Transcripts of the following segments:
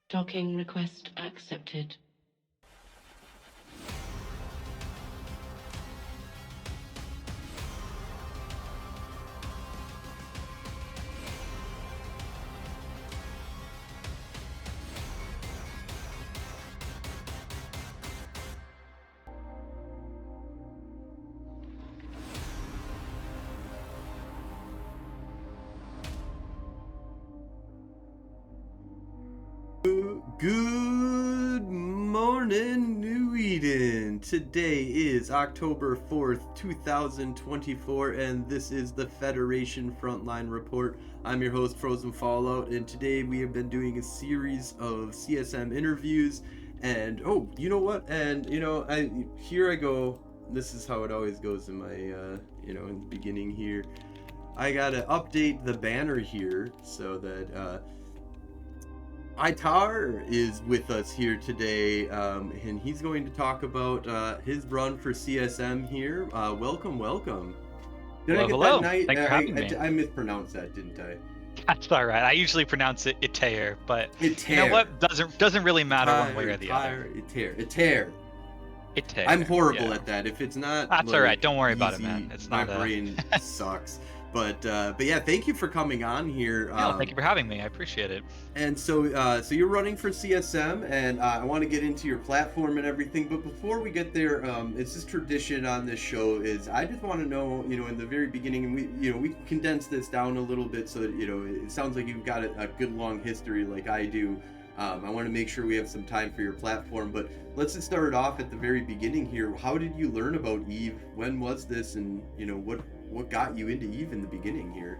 Docking request accepted. Good morning, New Eden. Today is October 4th, 2024, and this is the Federation Frontline Report. I'm your host, Frozen Fallout, and today we have been doing a series of CSM interviews. And oh, you know what? And here I go. This is how it always goes in my, in the beginning here. I gotta update the banner here so that Itaer is with us here today, and he's going to talk about his run for CSM here. Welcome. Did I get Hello. that night? Thanks for having me. I mispronounced that, didn't I? That's all right. I usually pronounce it Itaer, but Itaer. you know what? Doesn't really matter one way or the other. Itaer. Itaer. I'm horrible at that. If it's not, that's all right. Don't worry about it, easy, man. It's my not. brain sucks. But yeah, thank you for coming on here. Thank you for having me. I appreciate it. And so you're running for CSM, and I want to get into your platform and everything. But before we get there, it's just tradition on this show is I just want to know, in the very beginning, and we condense this down a little bit so that it sounds like you've got a good long history like I do. I want to make sure we have some time for your platform, but let's just start off at the very beginning here. How did you learn about Eve? When was this, and what got you into Eve in the beginning here?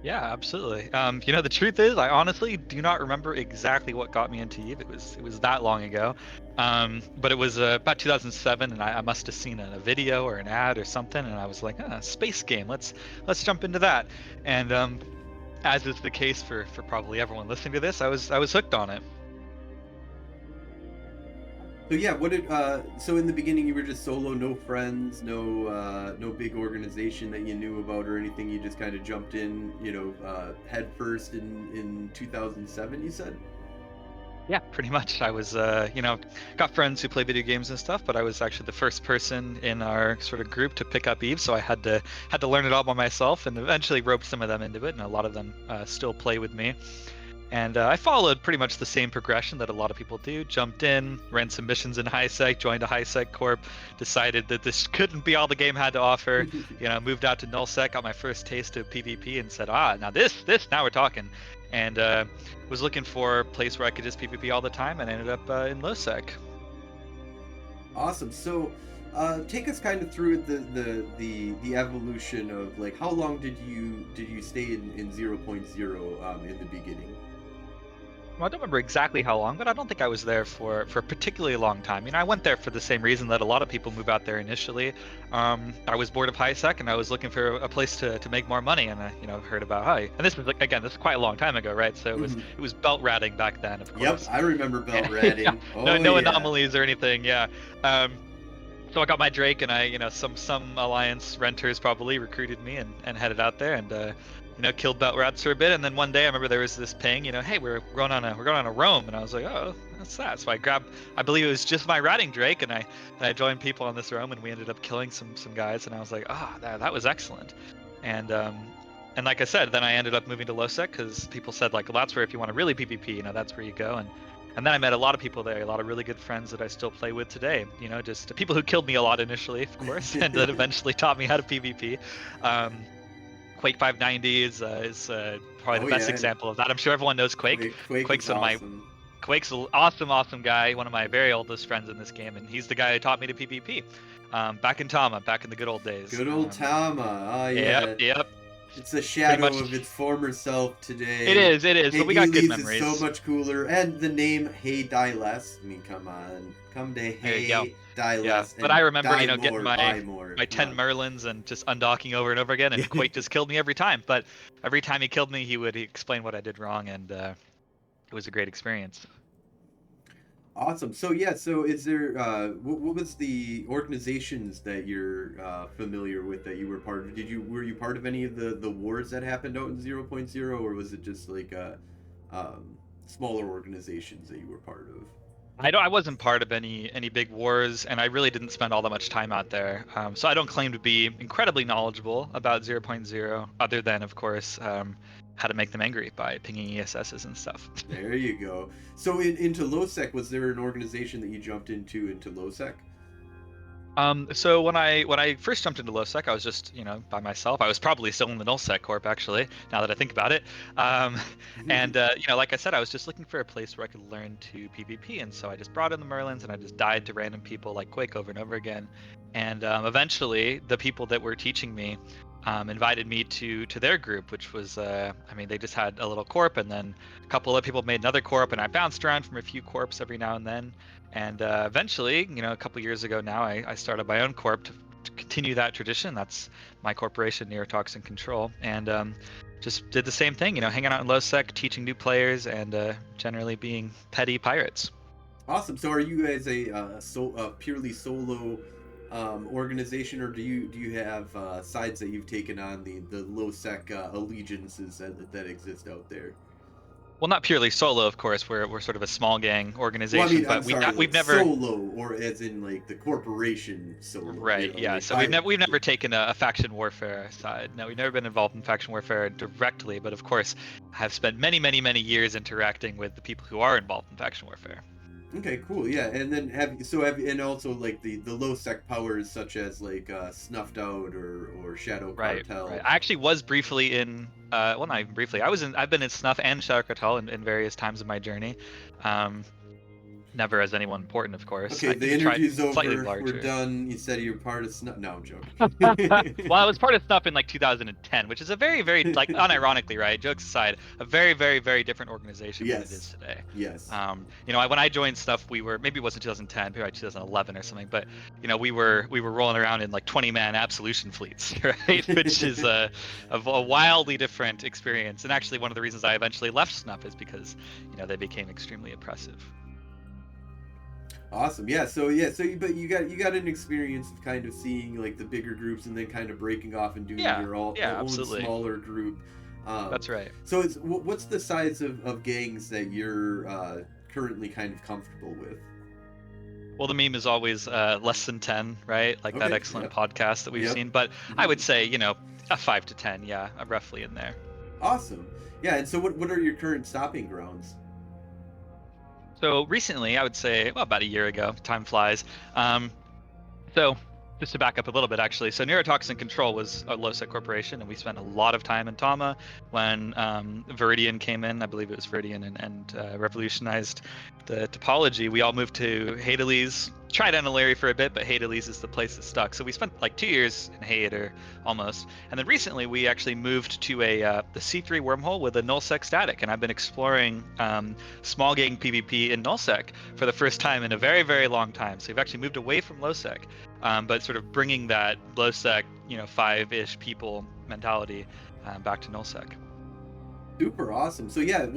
Yeah, absolutely. The truth is, I honestly do not remember exactly what got me into Eve. It was that long ago. But it was about 2007, and I must have seen a video or an ad or something, and I was like, space game. Let's jump into that. And as is the case for probably everyone listening to this, I was hooked on it. So yeah, so in the beginning you were just solo, no friends, no big organization that you knew about or anything. You just kind of jumped in, head first in 2007. You said. Yeah, pretty much. I was, got friends who play video games and stuff, but I was actually the first person in our sort of group to pick up Eve, so I had to learn it all by myself, and eventually roped some of them into it, and a lot of them still play with me. And I followed pretty much the same progression that a lot of people do. Jumped in, ran some missions in HiSec, joined a HiSec corp, decided that this couldn't be all the game had to offer. Moved out to nullsec, got my first taste of PvP, and said, now now we're talking. And was looking for a place where I could just PvP all the time, and ended up in lowsec. Awesome. So take us kind of through the evolution of like how long did you stay in 0.0 in the beginning? Well, I don't remember exactly how long, but I don't think I was there for a particularly long time. I went there for the same reason that a lot of people move out there initially. I was bored of HiSec, and I was looking for a place to make more money, and I heard about Hi. And this is quite a long time ago, right? So it was belt ratting back then, of course. Yep, I remember belt ratting. Yeah. Oh, no yeah. anomalies or anything. Yeah. So I got my Drake, and I some Alliance renters probably recruited me and headed out there and killed belt rats for a bit. And then one day I remember there was this ping, hey, we're going on a roam, and I was like, oh, that's that. So I believe it was just my ratting Drake, and I joined people on this roam, and we ended up killing some guys, and I was like, that was excellent. And like I said, then I ended up moving to lowsec because people said like, well, that's where if you want to really PvP, that's where you go. And then I met a lot of people there, a lot of really good friends that I still play with today. Just people who killed me a lot initially, of course, and that eventually taught me how to PvP. Quake 590 is probably the best example of that. I'm sure everyone knows Quake. Quake's one awesome. of my Quake's an awesome guy, one of my very oldest friends in this game, and he's the guy who taught me to PvP. Back in Tama, back in the good old days. Good old Tama. Oh yeah. Yep. It's a shadow of its former self today. It is. Hey, but we got good memories. Is so much cooler, and the name Hey Die Less. I mean, come on, come to Hey Die Less. But I remember, getting my 10 Merlins and just undocking over and over again, and Quake just killed me every time. But every time he killed me, he would explain what I did wrong, and it was a great experience. Awesome. So yeah, so is there what was the organizations that you're familiar with that you were part of? Were you part of any of the wars that happened out in 0.0, or was it just like smaller organizations that you were part of? I wasn't part of any big wars, and I really didn't spend all that much time out there. So I don't claim to be incredibly knowledgeable about 0.0, other than, of course, how to make them angry by pinging ESSs and stuff. There you go. So into LoSec, was there an organization that you jumped into LoSec? So when I first jumped into LoSec, I was just by myself. I was probably still in the nullsec corp actually. Now that I think about it, um, and like I said, I was just looking for a place where I could learn to PvP, and so I just brought in the Merlins and I just died to random people like Quake over and over again, and eventually the people that were teaching me invited me to their group, which was they just had a little corp, and then a couple of people made another corp, and I bounced around from a few corps every now and then. And eventually, a couple years ago now, I started my own corp to continue that tradition. That's my corporation, Neurotoxin Control, and just did the same thing. Hanging out in low sec, teaching new players, and generally being petty pirates. Awesome. So are you guys a purely solo organization, or do you have sides that you've taken on the low sec allegiances that exist out there? Well, not purely solo, of course. We're sort of a small gang Well, I organization, mean, I'm but sorry, we've like never. solo, or as in like the corporation solo. Right, yeah. Like So we've never taken a faction warfare side. No, we've never been involved in faction warfare directly, but of course, have spent many, many, many years interacting with the people who are involved in faction warfare. Okay, cool. Yeah, and then and also like the low sec powers such as like Snuffed Out or Shadow Right, Cartel. right. I actually was briefly in, well, not even briefly. I've been in Snuff and Shadow Cartel in various times of my journey. Um, Never as anyone important, of course. Okay, I the even tried interview's slightly over. We're larger. done. You said you're part of Snuff. No, I'm Well, I joking. was part of Snuff in like 2010, which is a very, very, like, unironically, right? Jokes aside, a very, very, very different organization than it is Yes. today. Yes. When I joined Snuff, we were, maybe it wasn't 2010, maybe like 2011 or something, but we were rolling around in like 20-man absolution fleets, right? Which is a wildly different experience, and actually one of the reasons I eventually left Snuff is because they became extremely oppressive. Awesome. But you got an experience of kind of seeing like the bigger groups and then kind of breaking off and doing Yeah, your yeah, own absolutely. smaller group. That's right. So what's the size of gangs that you're currently kind of comfortable with? Well, the meme is always less than 10, right? Like that Okay. excellent Yep. podcast that we've Yep. seen. But I would say, a 5 to 10, yeah, roughly in there. Awesome. Yeah. And so what are your current stopping grounds? So recently, I would say, well, about a year ago, time flies. So just to back up a little bit, actually, so Neurotoxin Control was a low-sec corporation, and we spent a lot of time in Tama when Viridian came in. I believe it was Viridian and revolutionized the topology. We all moved to Hadales, tried Anilary for a bit, but Hadales is the place that stuck. So we spent like 2 years in Hade, or almost. And then recently, we actually moved to the C3 wormhole with a nullsec static, and I've been exploring small gang PvP in nullsec for the first time in a very, very long time. So we've actually moved away from lowsec, but sort of bringing that lowsec, 5-ish people mentality back to nullsec. Super awesome. So yeah,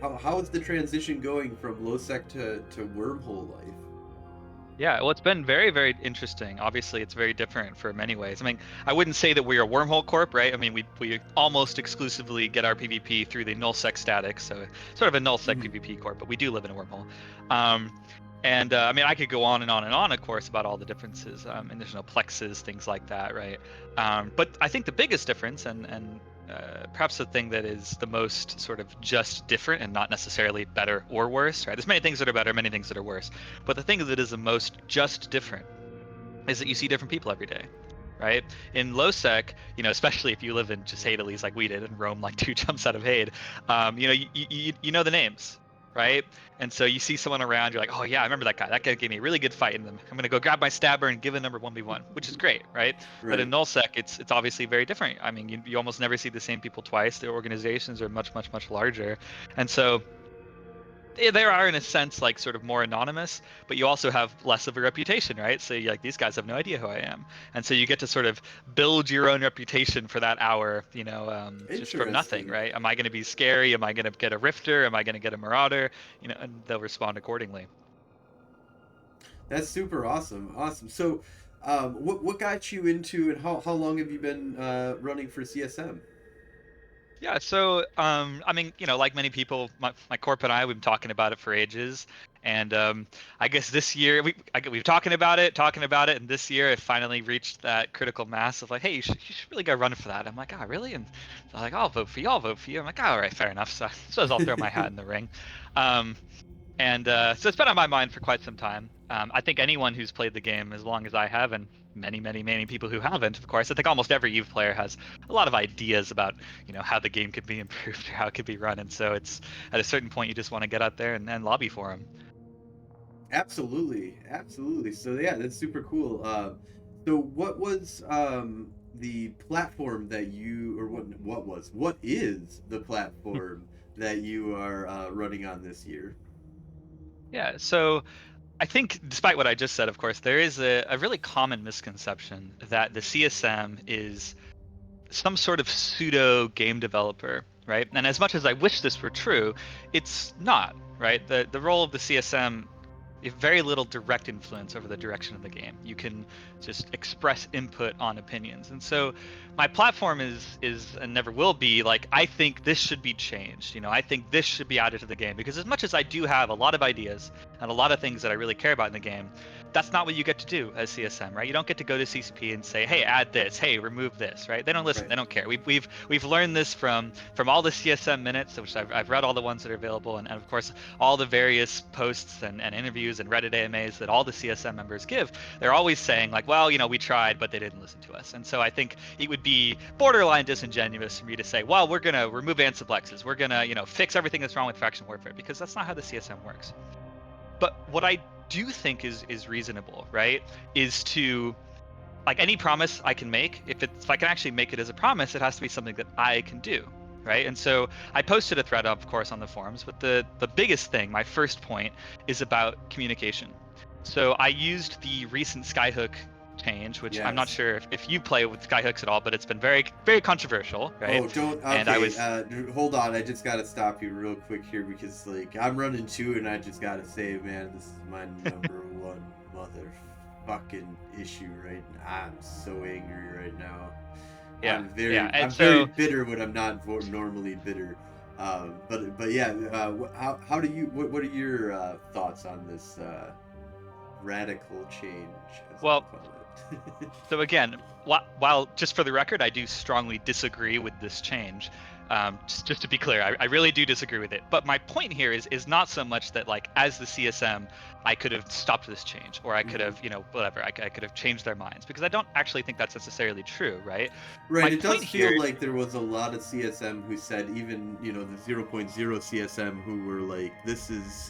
how is the transition going from low sec to wormhole life? Yeah, well, it's been very, very interesting. Obviously, it's very different for many ways. I mean, I wouldn't say that we're a wormhole corp, right? I mean, we almost exclusively get our PvP through the nullsec static, so sort of a nullsec PvP corp, but we do live in a wormhole. And I mean, I could go on and on and on, of course, about all the differences, additional plexes, things like that, right? But I think the biggest difference, and perhaps the thing that is the most sort of just different and not necessarily better or worse, right? There's many things that are better, many things that are worse, but the thing that is the most just different is that you see different people every day, right? In low sec, especially if you live in just Hadales like we did and roam like 2 jumps out of Hade, you know the names, right? And so you see someone around, you're like, oh yeah, I remember that guy. That guy gave me a really good fight in them. I'm gonna go grab my stabber and give a number 1v1, which is great, right? But in Right. nullsec, it's obviously very different. I mean, you almost never see the same people twice. The organizations are much, much, much larger, and so they are in a sense like sort of more anonymous, but you also have less of a reputation, right? So you're like, these guys have no idea who I am, and so you get to sort of build your own reputation for that hour, just from nothing, Interesting. right? Am I going to be scary? Am I going to get a rifter? Am I going to get a marauder? And they'll respond accordingly. That's super awesome. Awesome. So, what got you into, and how long have you been running for CSM? Yeah, so I mean, like many people, my corp and I, we've been talking about it for ages, and I guess this year we've talking about it, and this year it finally reached that critical mass of like, hey, you should really go run for that. I'm like, oh, really? And they're like, I'll vote for you, I'll vote for you. I'm like, oh, all right, fair enough. So I'll throw my hat in the ring. Um, and so it's been on my mind for quite some time. I think anyone who's played the game as long as I have, and many, many, many people who haven't, of course, I think almost every Eve player has a lot of ideas about, how the game could be improved or how it could be run. And so it's at a certain point you just want to get out there and lobby for them. Absolutely, absolutely. So yeah, that's super cool. So what was the platform that you, or what is the platform that you are running on this year? Yeah. So I think, despite what I just said, of course, there is a really common misconception that the CSM is some sort of pseudo game developer, right? And as much as I wish this were true, it's not, right? The role of the CSM, you have very little direct influence over the direction of the game. You can just express input on opinions. And so my platform is and never will be like, I think this should be changed. I think this should be added to the game, because as much as I do have a lot of ideas and a lot of things that I really care about in the game, that's not what you get to do as CSM, right? You don't get to go to CCP and say, "Hey, add this. Hey, remove this." Right? They don't listen. Right. They don't care. We've learned this from all the CSM minutes, which I've read all the ones that are available, and of course all the various posts and interviews and Reddit AMAs that all the CSM members give. They're always saying like, "Well, we tried, but they didn't listen to us." And so I think it would be borderline disingenuous for me to say, "Well, we're gonna remove ansiblexes. We're gonna fix everything that's wrong with faction warfare," because that's not how the CSM works. But what I do think is reasonable, right, is to, like, any promise I can make, if I can actually make it as a promise, it has to be something that I can do, right? And so I posted a thread, of course, on the forums, but the biggest thing, my first point, is about communication. So I used the recent skyhook change, which I'm not Yes. sure if you play with skyhooks at all, but it's been very, very controversial, right? Oh, don't. And I Okay. was Hold on. I just gotta stop you real quick here because like I'm running two, and I just gotta say, man, this is my number one motherfucking issue right now. I'm so angry right now. yeah, yeah. And I'm very so, bitter when I'm not normally bitter. But yeah. How do you? What are your thoughts on this radical change, as well, I'll call it? so again, while just for the record, I do strongly disagree with this change. Just to be clear, I really do disagree with it. But my point here is not so much that, like, as the CSM, I could have stopped this change, or I could Mhm. have, whatever, I could have changed their minds, because I don't actually think that's necessarily true, right? Right, My it point does feel here, like there was a lot of CSM who said, even the 0.0 CSM, who were like, this is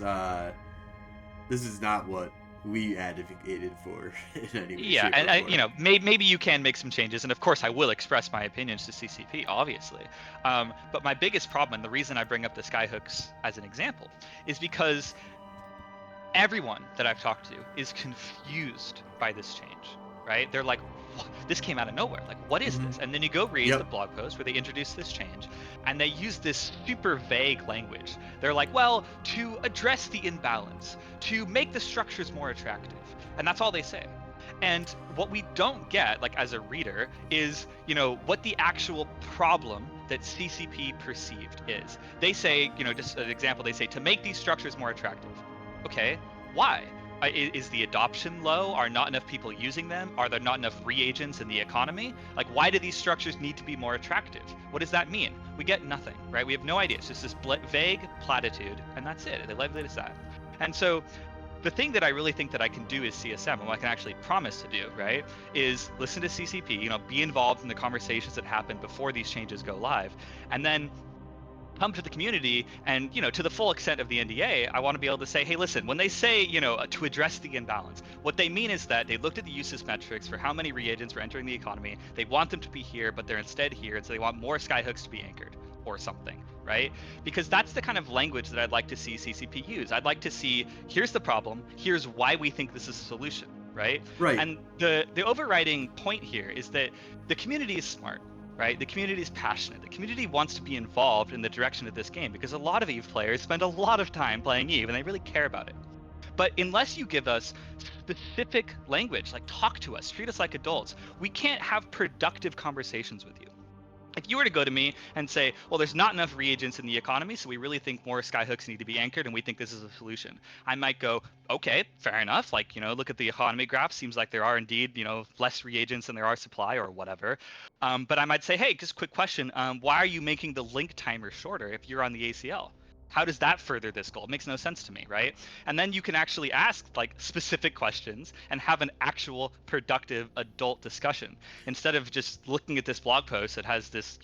not what we advocated for in any way, yeah, shape, and or form. maybe you can make some changes, and of course I will express my opinions to CCP, obviously. But my biggest problem, and the reason I bring up the skyhooks as an example, is because everyone that I've talked to is confused by this change, right? They're like, this came out of nowhere. Like, what is Hmm. this? And then you go read the Yep. blog post where they introduce this change, and they use this super vague language. They're like, well, to address the imbalance, to make the structures more attractive. And that's all they say. And what we don't get, like, as a reader, is, what the actual problem that CCP perceived is. They say, just an example, they say to make these structures more attractive. Okay, why? Is the adoption low? Are not enough people using them? Are there not enough reagents in the economy? Like, why do these structures need to be more attractive? What does that mean? We get nothing, right? We have no idea. It's just this vague platitude, and that's it. They leave it as that. And so the thing that I really think that I can do as CSM, and what I can actually promise to do, right, is listen to CCP, be involved in the conversations that happen before these changes go live, and then come to the community, and to the full extent of the NDA, I want to be able to say, hey, listen, when they say, to address the imbalance, what they mean is that they looked at the uses metrics for how many reagents were entering the economy. They want them to be here, but they're instead here, and so they want more skyhooks to be anchored or something, right? Because that's the kind of language that I'd like to see CCP use. I'd like to see, here's the problem, here's why we think this is a solution, right? Right. And the overriding point here is that the community is smart, right? The community is passionate. The community wants to be involved in the direction of this game, because a lot of Eve players spend a lot of time playing Eve and they really care about it. But unless you give us specific language, like, talk to us, treat us like adults, we can't have productive conversations with you. If you were to go to me and say, well, there's not enough reagents in the economy, so we really think more skyhooks need to be anchored, and we think this is a solution, I might go, okay, fair enough. Like, look at the economy graph. Seems like there are indeed, less reagents than there are supply or whatever. But I might say, hey, just quick question. Why are you making the link timer shorter if you're on the ACL? How does that further this goal? It makes no sense to me, right? And then you can actually ask like specific questions and have an actual productive adult discussion instead of just looking at this blog post that has this,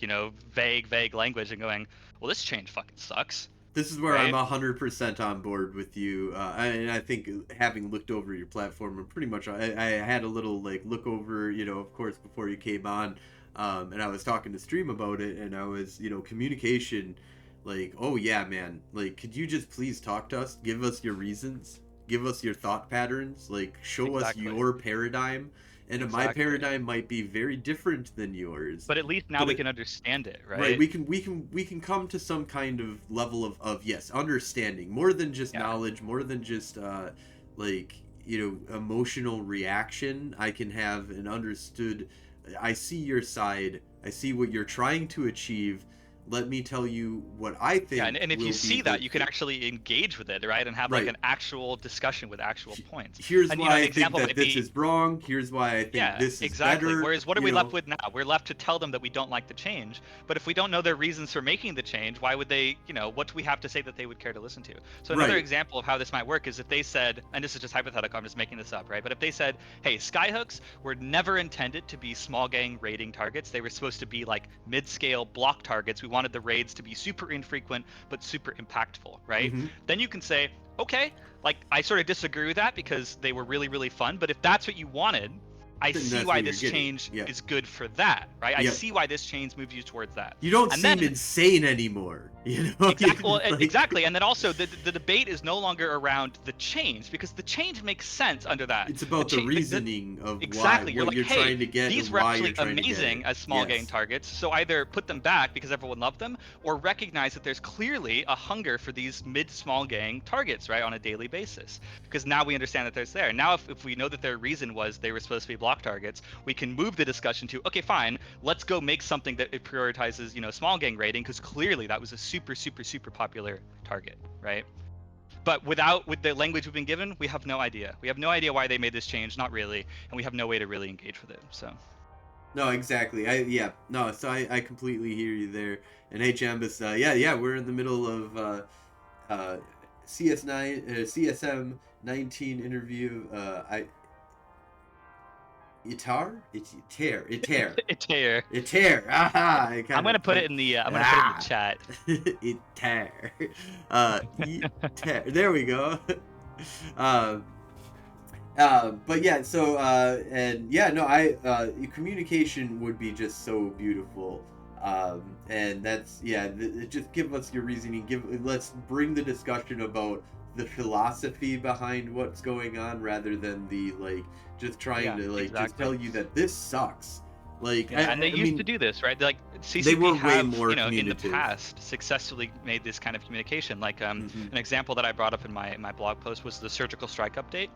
vague language and going, well, this change fucking sucks. This is where Right? I'm 100% on board with you. And I think having looked over your platform, and pretty much I had a little like look over, of course, before you came on, and I was talking to Stream about it, and I was, communication, like, oh yeah, man, like, could you just please talk to us, give us your reasons, give us your thought patterns, like, show us Exactly. your paradigm. And my Exactly. paradigm might be very different than yours. But at least now we can understand it, right? Right. We can come to some kind of level of yes, understanding, more than just knowledge, more than just like, emotional reaction. I can have an understood, I see your side, I see what you're trying to achieve. Let me tell you what I think. Yeah, and if you see that, you can actually engage with it, right? And have like an actual discussion with actual points. Here's and, why I think that this is wrong. Here's why I think this is better. Whereas what are we left with now? We're left to tell them that we don't like the change. But if we don't know their reasons for making the change, why would they, what do we have to say that they would care to listen to? So another example of how this might work is if they said, and this is just hypothetical, I'm just making this up, right? But if they said, hey, skyhooks were never intended to be small gang raiding targets. They were supposed to be like mid-scale block targets. We wanted the raids to be super infrequent but super impactful, right? Then you can say, okay, like I sort of disagree with that because they were really, really fun, but if that's what you wanted, I see why this change is good for that, right? I see why this change moves you towards that. You don't seem insane anymore, Exactly. Well, exactly. And then also the debate is no longer around the change because the change makes sense under that. It's about the reasoning of exactly. Why, what you're hey, trying to get these and were why actually you're trying amazing to get as small gang targets. So either put them back because everyone loved them, or recognize that there's clearly a hunger for these mid-small gang targets, right, on a daily basis. Because now we understand that there's there. Now, if we know that their reason was they were supposed to be block targets, we can move the discussion to, okay, fine, let's go make something that it prioritizes, small gang raiding, because clearly that was a super, super, super popular target, right? But with the language we've been given, we have no idea. We have no idea why they made this change, not really, and we have no way to really engage with it. So. No, exactly. So I completely hear you there. And hey, Jambus, we're in the middle of CSM 19 interview. Itaer. Aha! I'm gonna put it in the. I'm gonna put it in the chat. Itaer. Itaer. There we go. But yeah. So communication would be just so beautiful. And that's just give us your reasoning. Let's bring the discussion about the philosophy behind what's going on rather than the just trying to just tell you that this sucks. And they used to do this, right? Like CCP have, in the past successfully made this kind of communication. Like an example that I brought up in my blog post was the surgical strike update.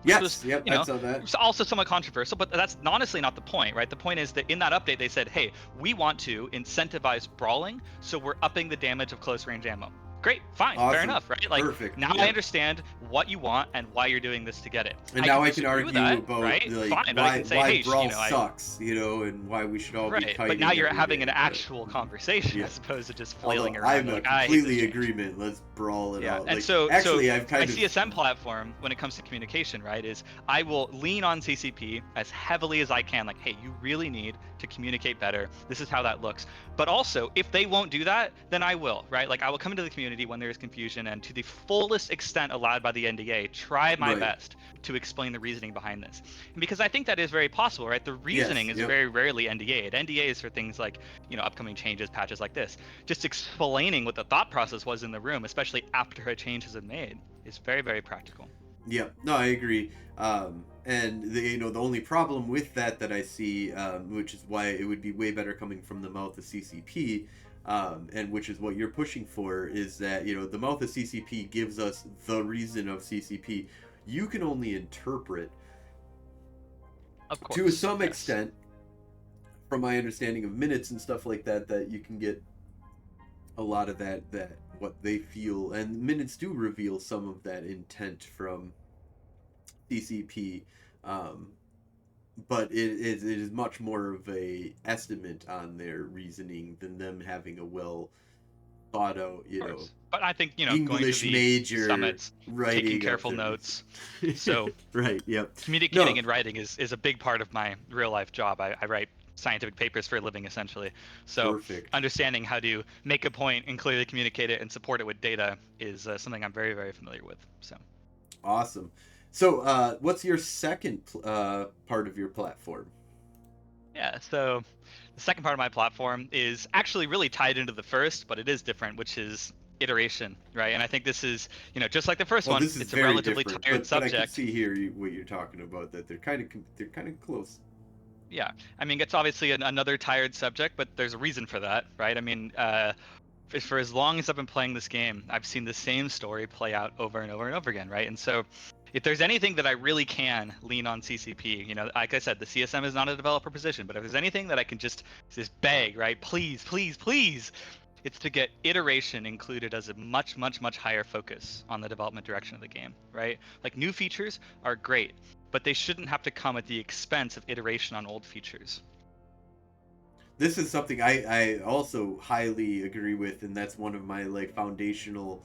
Yes, I saw that. It's also somewhat controversial, but that's honestly not the point, right? The point is that in that update they said, hey, we want to incentivize brawling, so we're upping the damage of close range ammo. Great, fine, awesome. Fair enough, right? Like, perfect. Now I understand what you want and why you're doing this to get it. And now I can argue about right? Fine, why brawl sucks, and why we should all be kiting. But now you're having an actual conversation as opposed to just flailing around. I'm completely agreement. Let's brawl it out. And so actually, I've kind of my CSM platform when it comes to communication, right, is I will lean on CCP as heavily as I can. Like, hey, you really need to communicate better. This is how that looks. But also, if they won't do that, then I will, right? Like, I will come into the community when there is confusion and to the fullest extent allowed by the NDA, try my best to explain the reasoning behind this. And because I think that is very possible, right? The reasoning is very rarely NDA'd. NDA is for things like, upcoming changes, patches like this. Just explaining what the thought process was in the room, especially after a change has been made, is very, very practical. Yeah, no, I agree. And the only problem with that I see, which is why it would be way better coming from the mouth of CCP, and which is what you're pushing for, is that the mouth of CCP gives us the reason of CCP. You can only interpret, of course, to some extent, from my understanding of minutes and stuff like that, that you can get a lot of that what they feel, and minutes do reveal some of that intent from CCP, um, but it is much more of a estimate on their reasoning than them having a well thought out, Of course. But I think, going to English the major summits, taking writing up careful their notes. reason. So Right, yep. communicating No, and writing is a big part of my real life job. I write scientific papers for a living, essentially. So perfect. understanding how to make a point and clearly communicate it and support it with data is something I'm very, very familiar with. So Awesome. So, what's your second part of your platform? yeah, so the second part of my platform is actually really tied into the first, but it is different, which is iteration, right? And I think this is, just like the first Well, one, this is it's a very relatively different, tired but I can subject. see here what you're talking about, that they're kind of close. Yeah, I mean, it's obviously another tired subject, but there's a reason for that, right? I mean, for as long as I've been playing this game, I've seen the same story play out over and over and over again, right? And so, if there's anything that I really can lean on CCP, like I said, the CSM is not a developer position, but if there's anything that I can just beg, right? Please, please, please, it's to get iteration included as a much, much, much higher focus on the development direction of the game, right? Like new features are great, but they shouldn't have to come at the expense of iteration on old features. This is something I also highly agree with, and that's one of my like foundational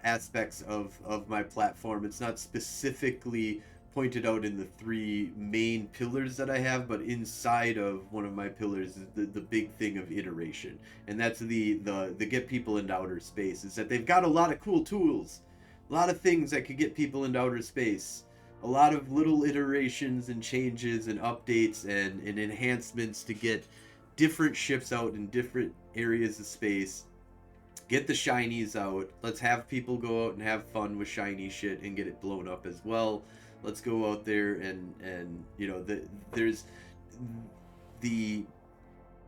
aspects of my platform. It's not specifically pointed out in the three main pillars that I have, but inside of one of my pillars is the big thing of iteration, and that's the get people into outer space. Is that they've got a lot of cool tools, a lot of things that could get people into outer space, a lot of little iterations and changes and updates and enhancements to get different ships out in different areas of space. Get the shinies out. Let's have people go out and have fun with shiny shit and get it blown up as well. Let's go out there and there's the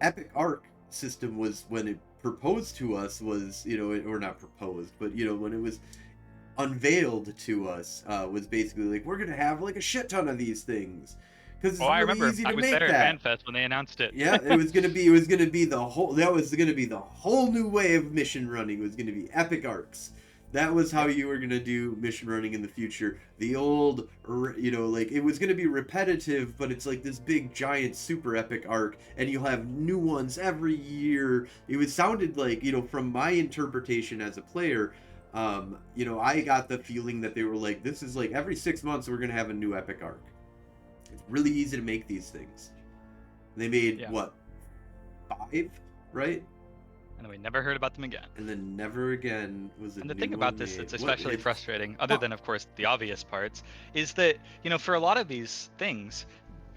epic arc system was when it proposed to us was or not proposed, but when it was unveiled to us, was basically like, we're gonna have like a shit ton of these things because it's I really remember easy I to was make there that. at FanFest when they announced it. Yeah, it was gonna be the whole new way of mission running. Was gonna be epic arcs. That was how you were gonna do mission running in the future. The old, like it was gonna be repetitive, but it's like this big giant super epic arc, and you'll have new ones every year. It sounded like, from my interpretation as a player, I got the feeling that they were like, this is like every 6 months we're gonna have a new epic arc. It's really easy to make these things. They made what, 5, right? And then we never heard about them again. And then never again was a And the new thing about one this made. that's especially frustrating, other than of course the obvious parts, is that for a lot of these things,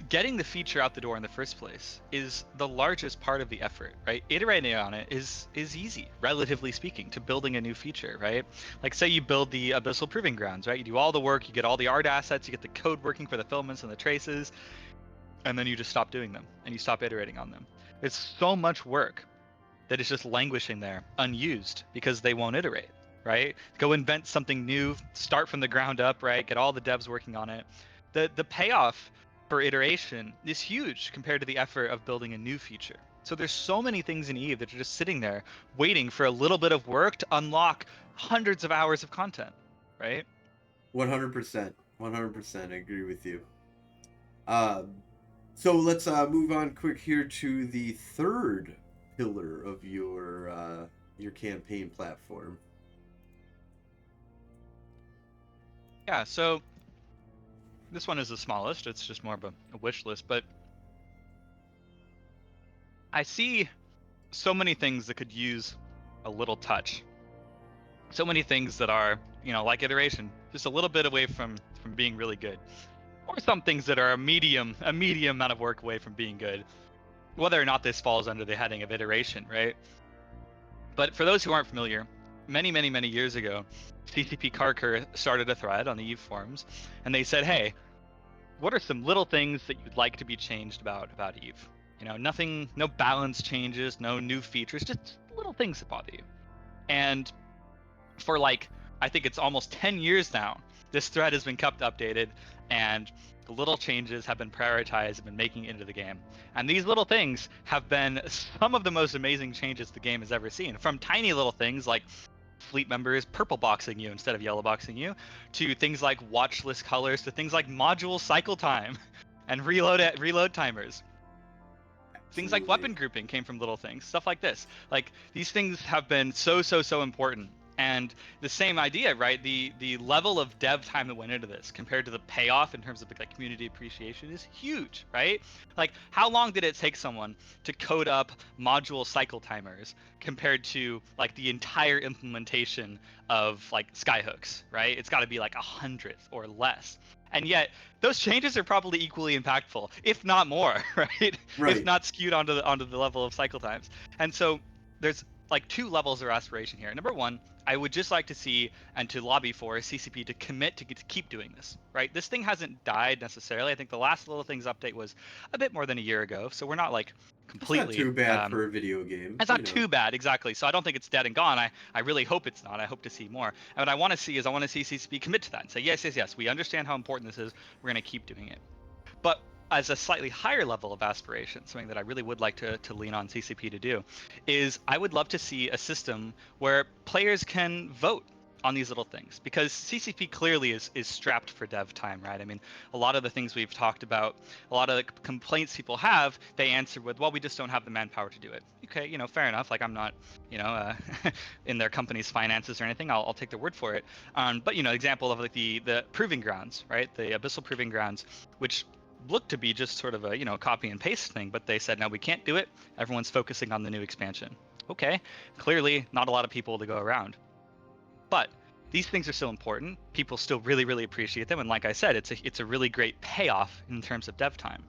getting the feature out the door in the first place is the largest part of the effort, right? Iterating on it is easy, relatively speaking, to building a new feature, right? Like say you build the Abyssal Proving Grounds, right? You do all the work, you get all the art assets, you get the code working for the filaments and the traces, and then you just stop doing them and you stop iterating on them. It's so much work that is just languishing there, unused, because they won't iterate, right? Go invent something new, start from the ground up, right? Get all the devs working on it. The payoff for iteration is huge compared to the effort of building a new feature. So there's so many things in Eve that are just sitting there waiting for a little bit of work to unlock hundreds of hours of content, right? 100%. 100%. I agree with you. So let's move on quick here to the third pillar of your campaign platform. Yeah, so this one is the smallest. It's just more of a wish list, but I see so many things that could use a little touch. So many things that are, like iteration, just a little bit away from being really good. Or some things that are a medium amount of work away from being good. Whether or not this falls under the heading of iteration, right? But for those who aren't familiar, many, many, many years ago, CCP Karkur started a thread on the Eve forums, and they said, hey, what are some little things that you'd like to be changed about Eve? Nothing, no balance changes, no new features, just little things that bother you. And for like I think it's almost 10 years now. This thread has been kept updated, and the little changes have been prioritized and been making it into the game. And these little things have been some of the most amazing changes the game has ever seen. From tiny little things like fleet members purple boxing you instead of yellow boxing you, to things like watch list colors, to things like module cycle time and reload timers. Things like Absolutely. weapon grouping came from little things, stuff like this. Like, these things have been so important. And the same idea, right? The level of dev time that went into this compared to the payoff in terms of like community appreciation is huge, right? Like, how long did it take someone to code up module cycle timers compared to like the entire implementation of like skyhooks, right? It's got to be like 100th or less. And yet those changes are probably equally impactful, if not more, right? Right. If not skewed onto the level of cycle times. And so there's like two levels of aspiration here. Number one, I would just like to see and to lobby for CCP to commit to keep doing this, right? This thing hasn't died necessarily. I think the last Little Things update was a bit more than a year ago, so we're not like completely. It's not too bad for a video game. It's not too bad, exactly. So I don't think it's dead and gone. I really hope it's not. I hope to see more. And what I want to see is CCP commit to that and say, yes, we understand how important this is. We're going to keep doing it. But as a slightly higher level of aspiration, something that I really would like to lean on CCP to do, is I would love to see a system where players can vote on these little things, because CCP clearly is strapped for dev time, right? I mean, a lot of the things we've talked about, a lot of the complaints people have, they answer with, well, we just don't have the manpower to do it. Okay, fair enough. Like, I'm not, in their company's finances or anything. I'll take their word for it. But example of like the proving grounds, right? The abyssal proving grounds, which looked to be just sort of a copy and paste thing, but they said, no, we can't do it. Everyone's focusing on the new expansion. Okay, clearly not a lot of people to go around. But these things are still important. People still really appreciate them, and like I said, it's a really great payoff in terms of dev time.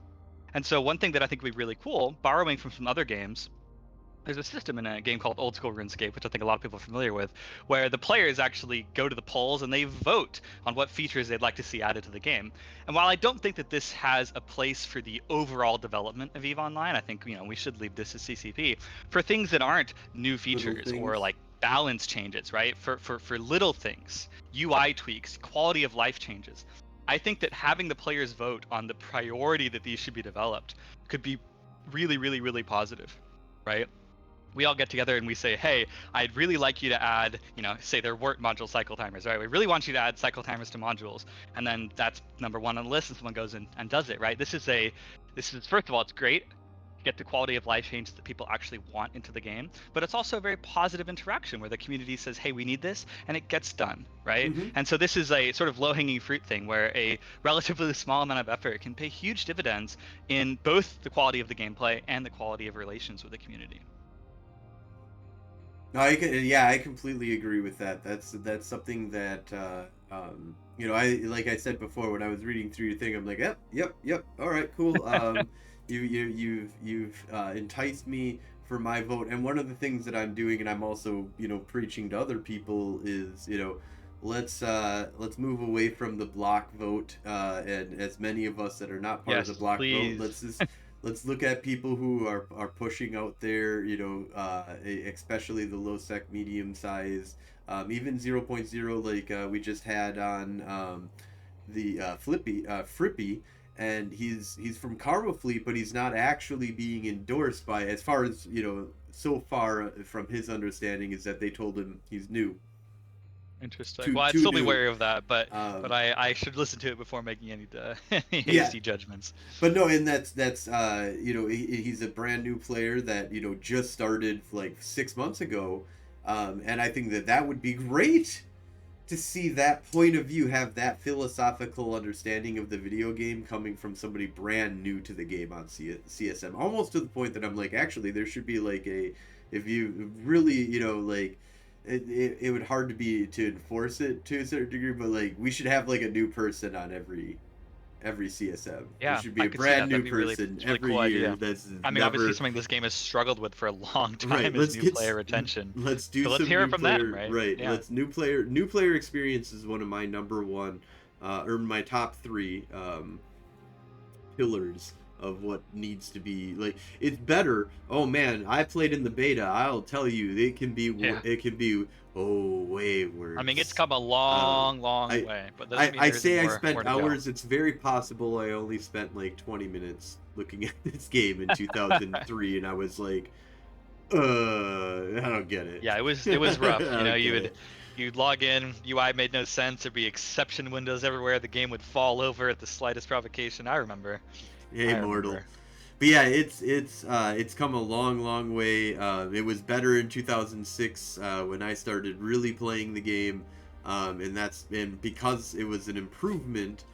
And so one thing that I think would be really cool, borrowing from some other games, there's a system in a game called Old School RuneScape, which I think a lot of people are familiar with, where the players actually go to the polls and they vote on what features they'd like to see added to the game. And while I don't think that this has a place for the overall development of EVE Online, I think we should leave this as CCP for things that aren't new features or like balance changes, right? For little things, UI tweaks, quality of life changes. I think that having the players vote on the priority that these should be developed could be really positive, right? We all get together and we say, hey, I'd really like you to add, say there weren't module cycle timers, right? We really want you to add cycle timers to modules. And then that's number one on the list, and someone goes in and does it, right? This is first of all, it's great. Get the quality of life changes that people actually want into the game, but it's also a very positive interaction where the community says, hey, we need this, and it gets done, right? Mm-hmm. And so this is a sort of low-hanging fruit thing where a relatively small amount of effort can pay huge dividends in both the quality of the gameplay and the quality of relations with the community. No, I completely agree with that. That's something that like I said before, when I was reading through your thing, I'm like, yep, all right, cool. You've enticed me for my vote, and one of the things that I'm doing, and I'm also preaching to other people, is let's move away from the block vote, and as many of us that are not part of the block vote, let's look at people who are pushing out there, especially the low sec, medium size, even 0.0, like we just had on the Frippy, and he's from Karma Fleet, but he's not actually being endorsed by, as far as so far from his understanding, is that they told him he's new. Interesting. Well, I'd still be wary of that, but I should listen to it before making any hasty judgments. But no, and that's he's a brand new player that just started like 6 months ago, and I think that would be great to see that point of view, have that philosophical understanding of the video game coming from somebody brand new to the game on CSM, almost to the point that I'm like, actually, there should be like if you really like. It would hard to be to enforce it to a certain degree, but like we should have like a new person on every CSM. Yeah, there should be a brand new person really every cool year. Idea. Obviously something this game has struggled with for a long time is new player retention. Let's do. So let's hear it from them, right? Right. Yeah. Let's new player experience is one of my number one, or my top three pillars of what needs to be like. It's better. Oh man, I played in the beta. I'll tell you, it can be Yeah. way worse. I mean, it's come a Um, long I way, but doesn't mean I there isn't say I more spent to go. hours. It's very possible I only spent like 20 minutes looking at this game in 2003, and I was like, I don't get it. Yeah, it was rough. I don't get it. You'd log in, UI made no sense. There'd be exception windows everywhere. The game would fall over at the slightest provocation. I remember. Hey, mortal. But yeah, it's come a long way. It was better in 2006 when I started really playing the game, and because it was an improvement.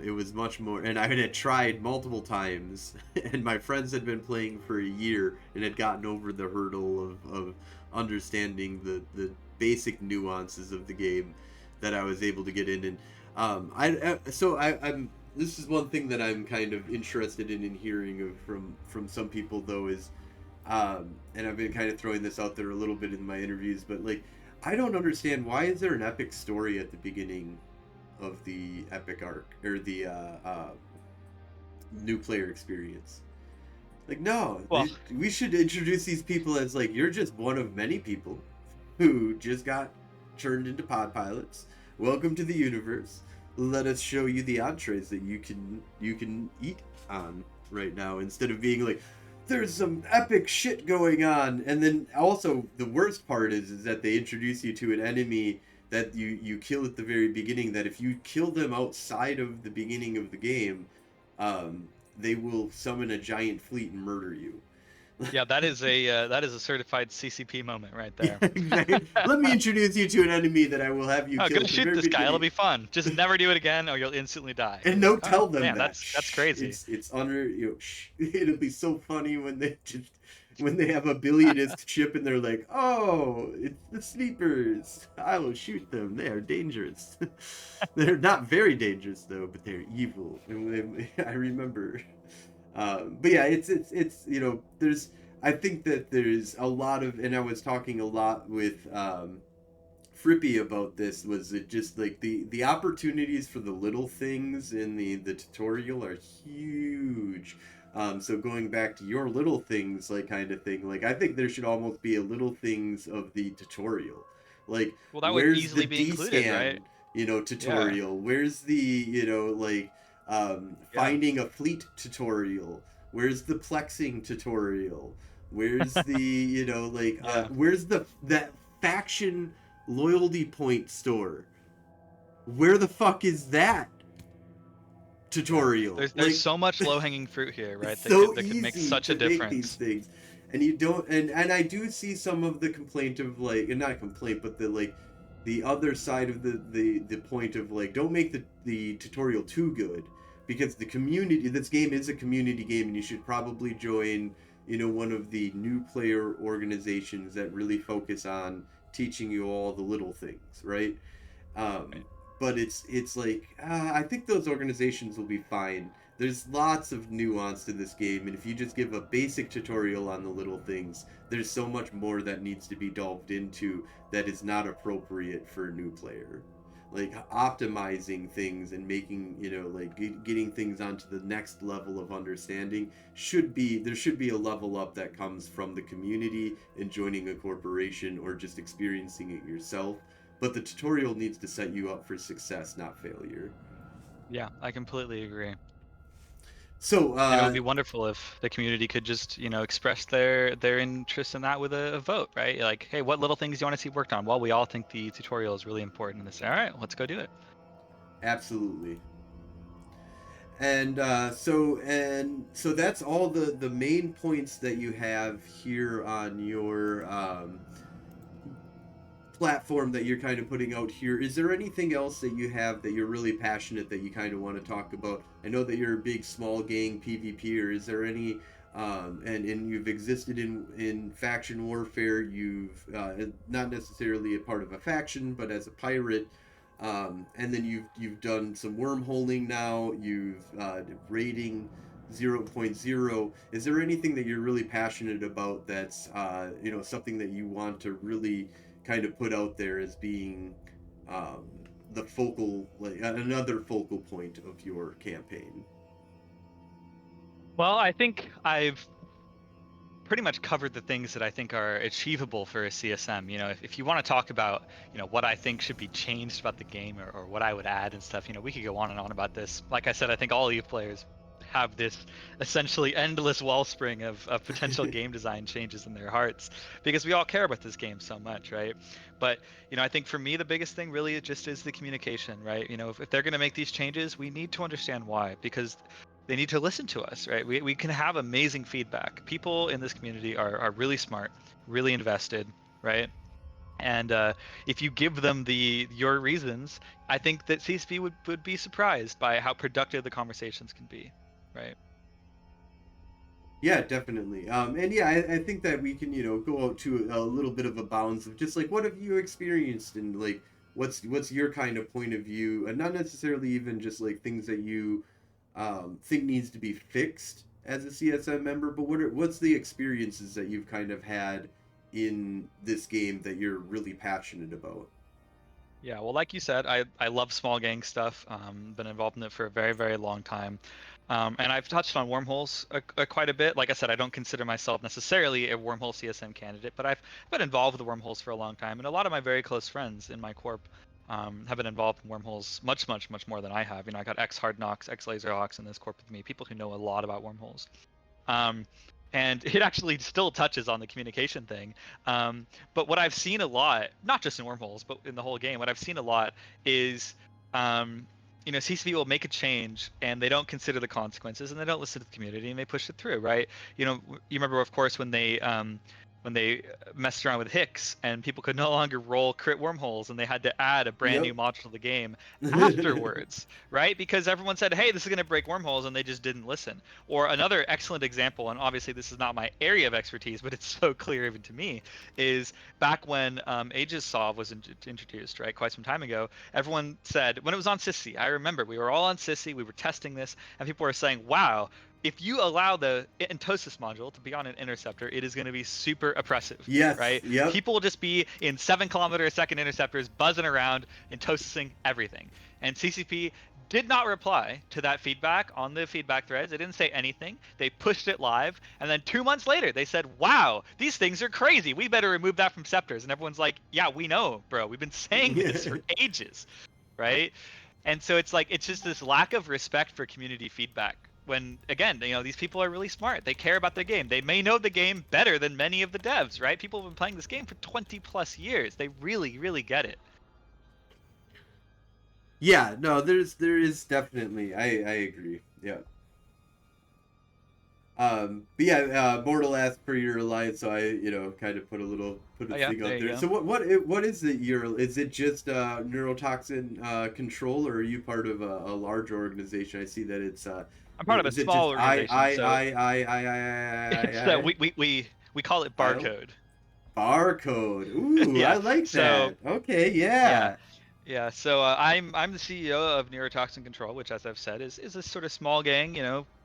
It was much more, and I had tried multiple times, and my friends had been playing for a year and had gotten over the hurdle of understanding the basic nuances of the game that I was able to get in. And I'm this is one thing that I'm kind of interested in hearing from some people though is, and I've been kind of throwing this out there a little bit in my interviews, but like I don't understand, why is there an epic story at the beginning of the epic arc or the new player experience? Like, no, Well, we should introduce these people as like, you're just one of many people who just got turned into pod pilots. Welcome to the universe. Let us show you the entrees that you can eat on right now, instead of being like, there's some epic shit going on. And then also the worst part is that they introduce you to an enemy that you kill at the very beginning, that if you kill them outside of the beginning of the game, they will summon a giant fleet and murder you. yeah, that is a certified CCP moment right there. Yeah, exactly. Let me introduce you to an enemy that I will have you Oh, kill go at the shoot very this guy. It'll be beginning. fun. Just never do it again, or you'll instantly die. And It's don't like, tell oh, them man, that. that's crazy. It's under, you know, it'll be so funny when they have a billionist ship and they're like, oh, it's the sleepers. I will shoot them. They are dangerous. They're not very dangerous though, but they're evil. And I remember. But yeah, it's you know, I think that there's a lot of, and I was talking a lot with Frippy about this, was it just like the opportunities for the little things in the tutorial are huge. So going back to your little things, like kind of thing, like I think there should almost be a little things of the tutorial. Like, Well, that would where's the easily be included, D-scan, right? tutorial? Where's the, like, finding a fleet tutorial? Where's the plexing tutorial? Where's the, where's that faction loyalty point store? Where the fuck is that tutorial? There's so much low-hanging fruit here, right? So that could make easy such to a difference. make these things, and you don't. And I do see some of the complaint of like, and not a complaint, but the other side of the point of like, don't make the tutorial too good, because the community. This game is a community game, and you should probably join, one of the new player organizations that really focus on teaching you all the little things, right? But it's like, I think those organizations will be fine. There's lots of nuance to this game, and if you just give a basic tutorial on the little things, there's so much more that needs to be delved into that is not appropriate for a new player. Like optimizing things and making, getting things onto the next level of understanding there should be a level up that comes from the community and joining a corporation or just experiencing it yourself. But the tutorial needs to set you up for success, not failure. Yeah, I completely agree. So And it would be wonderful if the community could just, express their interest in that with a vote, right? Like, hey, what little things do you want to see worked on? Well, we all think the tutorial is really important, and they say, all right, let's go do it. Absolutely. And so that's all the main points that you have here on your platform that you're kind of putting out here. Is there anything else that you have that you're really passionate that you kind of want to talk about? I know that you're a big small gang PvPer. Is there any and you've existed in faction warfare. You've not necessarily a part of a faction, but as a pirate. And then you've done some wormholing now. You've raiding 0.0. Is there anything that you're really passionate about that's something that you want to really kind of put out there as being the focal, like another focal point of your campaign? Well, I think I've pretty much covered the things that I think are achievable for a CSM. If you want to talk about, what I think should be changed about the game, or what I would add and stuff, we could go on and on about this. Like I said, I think all EVE players have this essentially endless wellspring of potential game design changes in their hearts because we all care about this game so much, right? But, I think for me, the biggest thing really just is the communication, right? If they're going to make these changes, we need to understand why, because they need to listen to us, right? We can have amazing feedback. People in this community are really smart, really invested, right? And if you give them your reasons, I think that CSP would be surprised by how productive the conversations can be, right? Yeah, definitely. And yeah, I think that we can, go out to a little bit of a bounds of just like what have you experienced and like what's your kind of point of view, and not necessarily even just like things that you think needs to be fixed as a CSM member, but what's the experiences that you've kind of had in this game that you're really passionate about? Yeah, well, like you said, I love small gang stuff. Been involved in it for a very, very long time. And I've touched on wormholes quite a bit. Like I said, I don't consider myself necessarily a wormhole CSM candidate, but I've been involved with the wormholes for a long time. And a lot of my very close friends in my corp have been involved in wormholes much, much, much more than I have. I got ex Hard Knocks, ex Laserhawks in this corp with me, people who know a lot about wormholes. Um, and it actually still touches on the communication thing. But what I've seen a lot, not just in wormholes, but in the whole game, what I've seen a lot is, CCP will make a change and they don't consider the consequences and they don't listen to the community and they push it through, right? You remember, of course, when they messed around with Hicks and people could no longer roll crit wormholes and they had to add a brand new Yep. module to the game afterwards, right? Because everyone said, hey, this is going to break wormholes, and they just didn't listen. Or another excellent example, and obviously this is not my area of expertise, but it's so clear even to me, is back when Aegis Solve was introduced, right, quite some time ago. Everyone said, when it was on Sissy, I remember we were all on Sissy, we were testing this, and people were saying, wow, if you allow the Entosis module to be on an interceptor, it is going to be super oppressive, Yes. right? Yep. People will just be in 7 km/s interceptors buzzing around, Entosising everything. And CCP did not reply to that feedback on the feedback threads. They didn't say anything. They pushed it live. And then 2 months later, they said, wow, these things are crazy. We better remove that from scepters. And everyone's like, yeah, we know, bro. We've been saying this for ages, right? And so it's just this lack of respect for community feedback. When again, these people are really smart. They care about the game. They may know the game better than many of the devs, right? People have been playing this game for 20 plus years. They really, really get it. Yeah, no, there is definitely. I agree. Yeah. But yeah, Mortal asked for your alliance, so I, kind of put a Oh yeah, thing there out you there. go. So what is it? Is it just neurotoxin control, or are you part of a large organization? I see that it's I'm part of a is it small just organization, so it's that I we call it I'll barcode. barcode. Ooh, I Yeah. like So that. Okay, yeah, yeah. yeah. So I'm the CEO of Neurotoxin Control, which, as I've said, is a sort of small gang,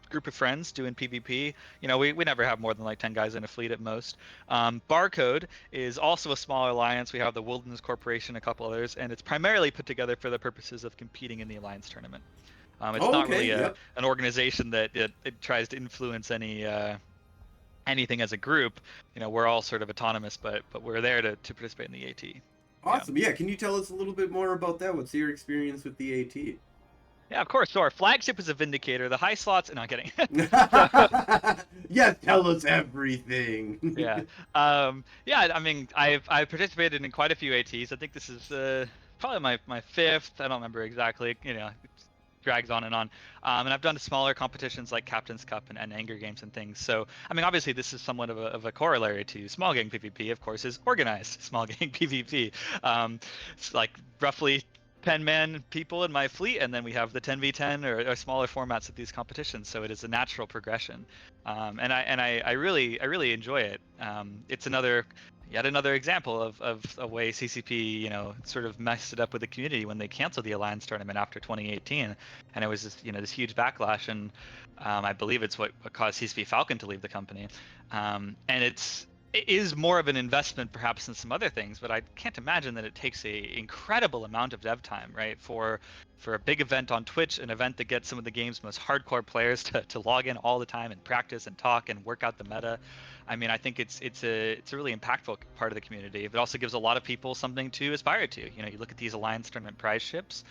group of friends doing PvP. We never have more than like 10 guys in a fleet at most. Barcode is also a smaller alliance. We have the Wilderness Corporation, a couple others, and it's primarily put together for the purposes of competing in the alliance tournament. It's Oh, not okay, really yep. an organization that it tries to influence anything as a group. We're all sort of autonomous, but we're there to participate in the AT. Yeah. Awesome. Yeah, can you tell us a little bit more about that? What's your experience with the AT? Yeah, of course. So our flagship is a Vindicator. The high slots. No, I'm kidding. So Yes, tell us everything. yeah, yeah. I mean, I've participated in quite a few ATs. I think this is probably my fifth. I don't remember exactly. It drags on and on. And I've done smaller competitions like Captain's Cup and Anger Games and things. So I mean, obviously, this is somewhat of a corollary to small gang PvP. Of course, is organized small gang PvP. It's like roughly 10-man people in my fleet, and then we have the 10v10 or smaller formats of these competitions. So it is a natural progression, and I really enjoy it. It's yet another example of a way CCP sort of messed it up with the community when they canceled the Alliance tournament after 2018, and it was this huge backlash, and I believe it's what caused CCP Falcon to leave the company, and it is more of an investment perhaps than some other things, but I can't imagine that it takes a incredible amount of dev time, right? For a big event on Twitch, an event that gets some of the game's most hardcore players to log in all the time and practice and talk and work out the meta. I mean, I think it's a really impactful part of the community. It also gives a lot of people something to aspire to. You know, you look at these Alliance tournament prize ships.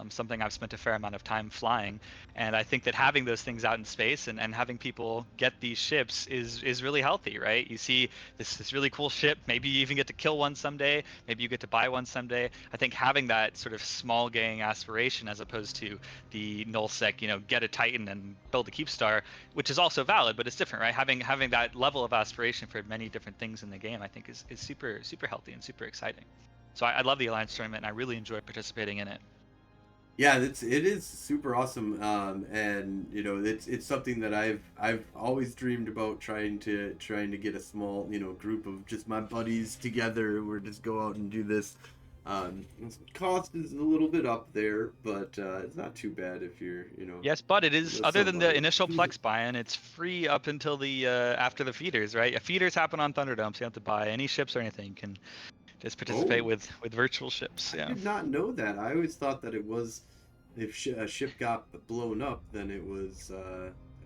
Something I've spent a fair amount of time flying, and I think that having those things out in space and having people get these ships is really healthy, right? You see this really cool ship, maybe you even get to kill one someday, maybe you get to buy one someday. I think having that sort of small gang aspiration as opposed to the nullsec, you know, get a Titan and build a Keepstar, which is also valid, but it's different, right? Having that level of aspiration for many different things in the game, I think is super healthy and super exciting. So I love the Alliance tournament, and I really enjoy participating in it. Yeah, it is super awesome, and you know it's something that I've always dreamed about trying to get a small, you know, group of just my buddies together. We're just go out and do this. Cost is a little bit up there, but it's not too bad if you're, you know. Yes, but it is, with other than the somebody. initial Plex buy-in, it's free up until the after the feeders, right? Feeders happen on Thunderdome, so you don't have to buy any ships or anything. You can just participate Oh, with virtual ships. I Yeah. did not know that. I always thought that it was if a ship got blown up, then it was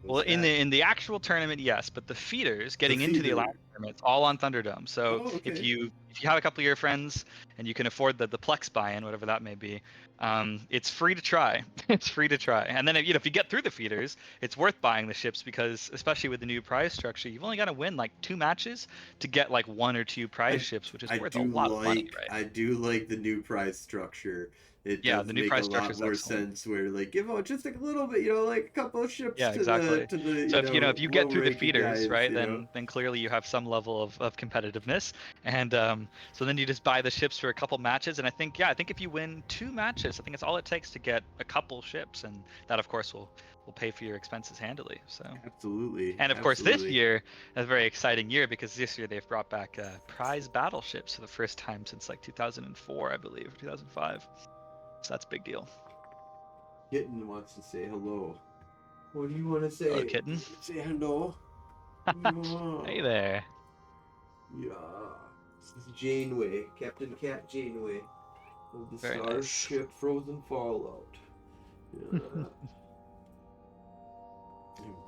Well, in that. the actual tournament, yes, but the feeders The getting into the feeder. Alliance tournament, it's all on Thunderdome. So Oh, if okay. you have a couple of your friends and you can afford the Plex buy-in, whatever that may be, it's free to try. It's free to try. And then if you get through the feeders, it's worth buying the ships because especially with the new prize structure, you've only got to win like 2 matches to get like 1 or 2 prize I ships, which is I worth a do lot of money, like right? I do like the new prize structure. It Yeah, does the new make a prize structure lot is more excellent. sense where like give out just like a little bit, you know, like a couple of ships Yeah, to the exactly. you So know, if you low get through the ranking feeders, guys, right, you know. then clearly you have some level of competitiveness, and so then you just buy the ships for a couple matches, and I think if you win 2 matches, I think it's all it takes to get a couple ships, and that of course will pay for your expenses handily. So, Absolutely, and of course this absolutely. year is a very exciting year because this year they've brought back prize battleships for the first time since like 2004, I believe, or 2005. So that's a big deal. Kitten wants to say hello. What do you want to Hello, say? kitten. Say hello. Yeah. Hey there. Yeah. This is Janeway, Captain Cat Janeway of the Very nice. Starship Frozen Fallout. Yeah.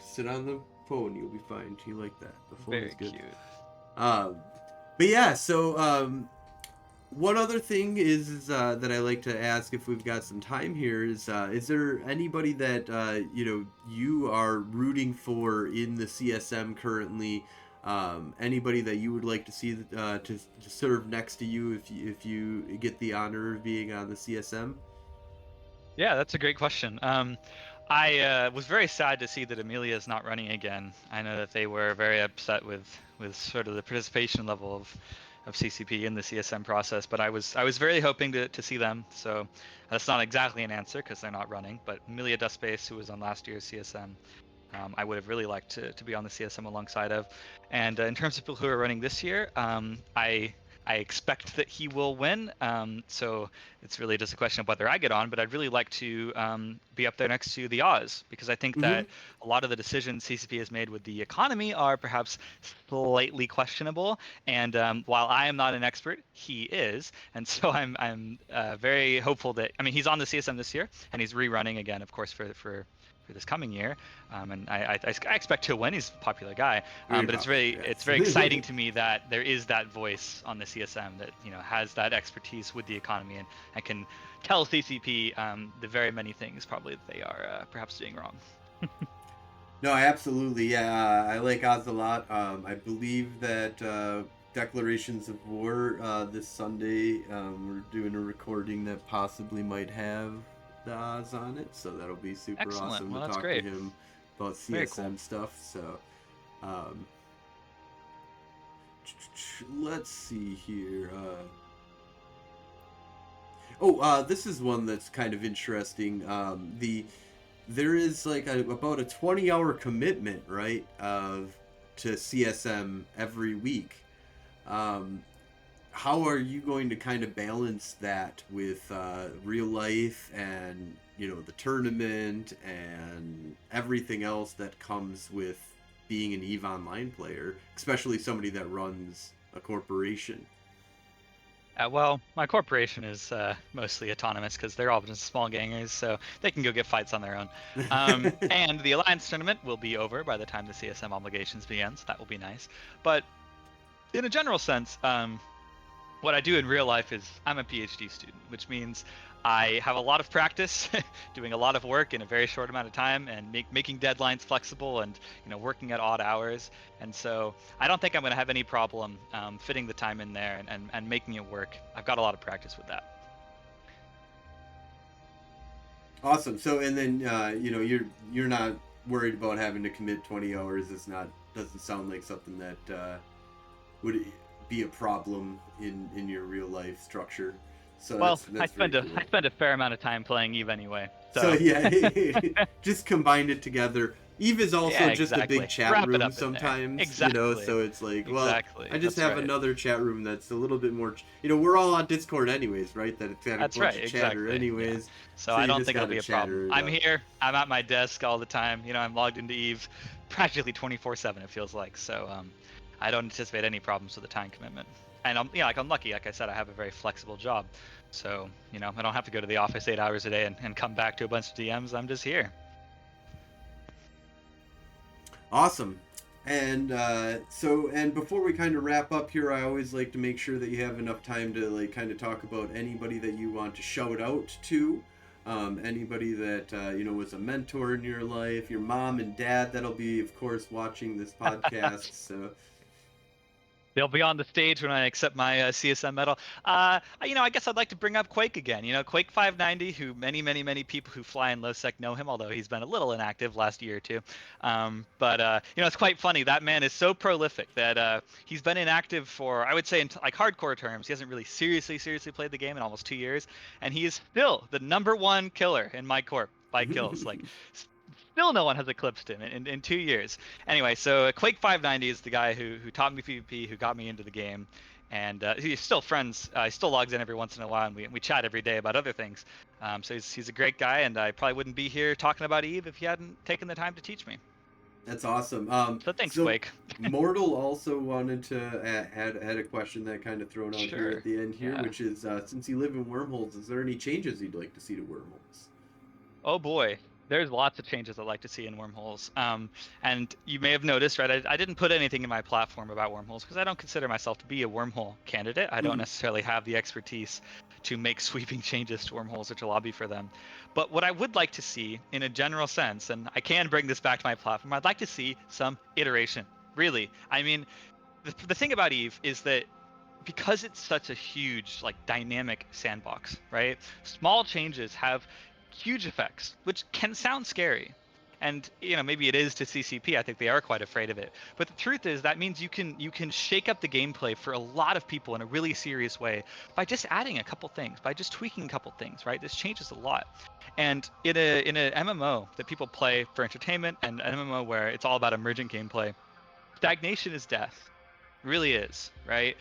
Sit on the phone, you'll be fine. You like that? The phone is Very good. cute. Um, but yeah, so one other thing is that I like to ask if we've got some time here is there anybody that you know you are rooting for in the CSM currently? Anybody that you would like to see to serve next to you if you get the honor of being on the CSM? Yeah, that's a great question. I was very sad to see that Amelia is not running again. I know that they were very upset with sort of the participation level of CCP in the CSM process, but I was very hoping to see them. So that's not exactly an answer because they're not running. But Amelia Dustbase, who was on last year's CSM, I would have really liked to be on the CSM alongside of. And in terms of people who are running this year, I expect that he will win. So it's really just a question of whether I get on. But I'd really like to be up there next to the Oz because I think Mm-hmm. that a lot of the decisions CCP has made with the economy are perhaps slightly questionable. And while I am not an expert, he is, and so I'm very hopeful that he's on the CSM this year and he's rerunning again, of course, for this coming year, and I expect he'll win. He's a popular guy, Very but popular, it's yes. very exciting to me that there is that voice on the CSM that has that expertise with the economy and can tell CCP the very many things probably that they are perhaps doing wrong. No, absolutely. Yeah, I like Oz a lot. I believe that Declarations of War this Sunday, we're doing a recording that possibly might have the Oz on it, so that'll be super Excellent. awesome Well, to that's talk to great. him about Very cool. CSM stuff. So, um, let's see here. This is one that's kind of interesting. There is like about a 20-hour commitment, right, of to CSM every week. Um, how are you going to kind of balance that with real life and the tournament and everything else that comes with being an EVE Online player, especially somebody that runs a corporation? Well, my corporation is mostly autonomous because they're all just small gangers, so they can go get fights on their own. And the Alliance tournament will be over by the time the CSM obligations begin, so that will be nice. But in a general sense, what I do in real life is I'm a PhD student, which means I have a lot of practice, doing a lot of work in a very short amount of time, and making deadlines flexible, and working at odd hours. And so I don't think I'm going to have any problem fitting the time in there and making it work. I've got a lot of practice with that. Awesome. So, and then you're not worried about having to commit 20 hours. Doesn't sound like something that would be a problem in your real life structure. So well, that's I cool. spend a fair amount of time playing EVE anyway. So yeah, just combined it together. EVE is also just a big chat room sometimes, exactly. So it's like, well, exactly. I just have another chat room that's a little bit more, we're all on Discord anyways, right? That it's got a bunch of chatter anyways. Yeah. So I don't think it'll be a problem. I'm here, I'm at my desk all the time, I'm logged into EVE practically 24/7 it feels like. So I don't anticipate any problems with the time commitment. And I'm lucky, like I said, I have a very flexible job. So, I don't have to go to the office 8 hours a day and come back to a bunch of DMs. I'm just here. Awesome. And and before we kind of wrap up here, I always like to make sure that you have enough time to like kind of talk about anybody that you want to shout out to. Anybody that was a mentor in your life, your mom and dad that'll be, of course, watching this podcast. So they'll be on the stage when I accept my CSM medal. I guess I'd like to bring up Quake again. Quake 590, who many people who fly in nullsec know him, although he's been a little inactive last year or two. But it's quite funny. That man is so prolific that he's been inactive for, I would say, in like hardcore terms, he hasn't really seriously played the game in almost 2 years, and he is still the #1 killer in my corp by kills. Like, still no one has eclipsed him in 2 years. Anyway, so Quake 590 is the guy who taught me PvP, who got me into the game, and he's still friends. He still logs in every once in a while, and we chat every day about other things. So he's a great guy, and I probably wouldn't be here talking about EVE if he hadn't taken the time to teach me. That's awesome. So thanks, Quake. Mortal also wanted to had a question that kind of thrown out here at the end here, which is since you live in wormholes, is there any changes you'd like to see to wormholes? Oh boy. There's lots of changes I'd like to see in wormholes. And you may have noticed, right, I didn't put anything in my platform about wormholes because I don't consider myself to be a wormhole candidate. I don't necessarily have the expertise to make sweeping changes to wormholes or to lobby for them. But what I would like to see in a general sense, and I can bring this back to my platform, I'd like to see some iteration, really. I mean, the thing about EVE is that because it's such a huge, like, dynamic sandbox, right, small changes have huge effects, which can sound scary. And maybe it is to CCP. I think they are quite afraid of it. But the truth is that means you can shake up the gameplay for a lot of people in a really serious way by just adding a couple things, by just tweaking a couple things, right? This changes a lot. And in a MMO that people play for entertainment, and an MMO where it's all about emergent gameplay, stagnation is death. It really is, right?